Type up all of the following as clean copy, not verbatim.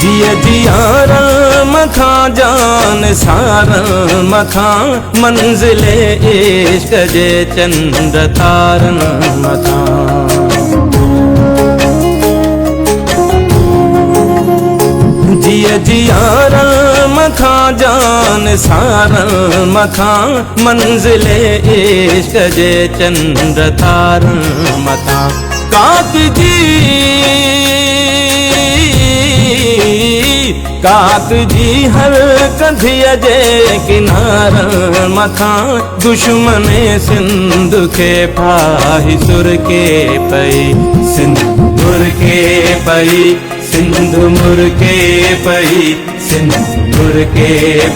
जिय जियारल मथा जान सारल मथा मंजिले इश्क जे चंद तारन मथा। जिय जियारल मथा जान सारल मथा मंजिले इश्क जे चंद तारन मथा। काक जी हर कधिय जे किनार मथा दुश्मन सिंध के फाही सुर के पई सिंध मुर के पई सिंध मुर के पई सिंध मुर के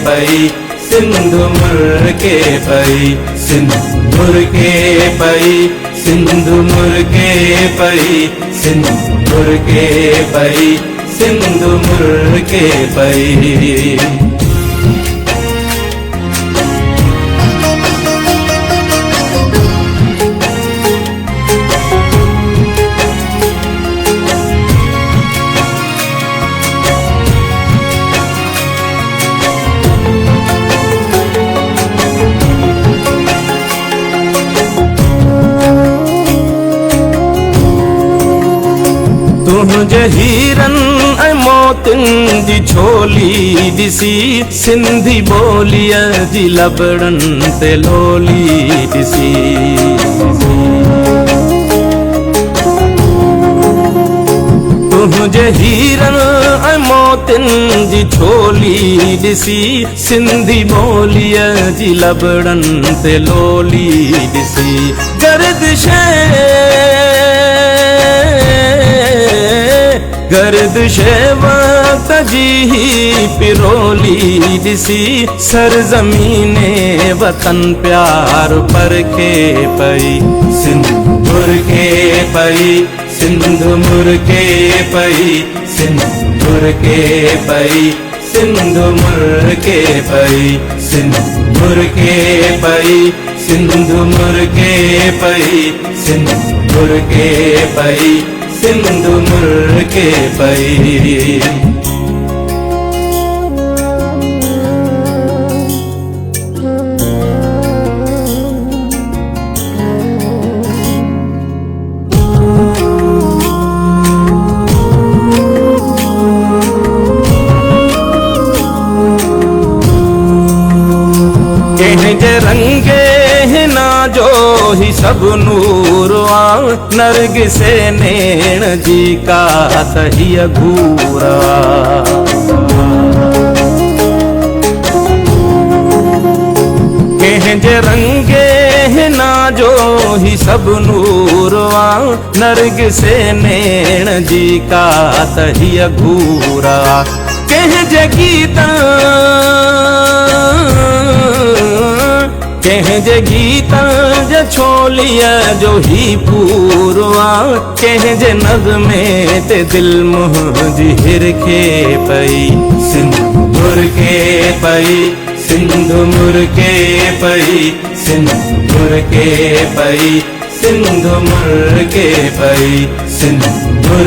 पई सिंध मुर के पई सिंध मुर के पई सिंध मुर के पई सिंध मुर के पई सिंध मुर के पई। तुझे हीरन ऐ मोतिन जी छोली दिसी सिंधी बोलिय जी लबड़न ते लोली दिसी। तुझे हीरन ऐ मोतिन जी छोली दिसी सिंधी बोलिय जी लबड़न ते लोली दिसी। गर्दिश वक्त जी पिरोली दिसी सरजमीने वतन प्यार पर के पई सिंध मुर के पई सिंध मुर के पई सिंध मुर के पई सिंध मुर के पई सिंध मुर के पई सिंध मुर के पई सिंध मुर के पई सिंध मुर के पई। कहजे रंगे ना जो ही सब नूर नरग से नैण जी का तहिय घूरा। कहजे रंगे ना जो ही सब नूर नरग से नैण जी का तहिय घूरा। कहजे गीता कहजे गीता ज छोलिय जो ही पूरवा। कहजे नगमे ते दिल मुझी हिर के पई सिंध मुर के पई सिंध मुर के पई सिंध मुर के पई सिंध मुर के पई सिंध मुर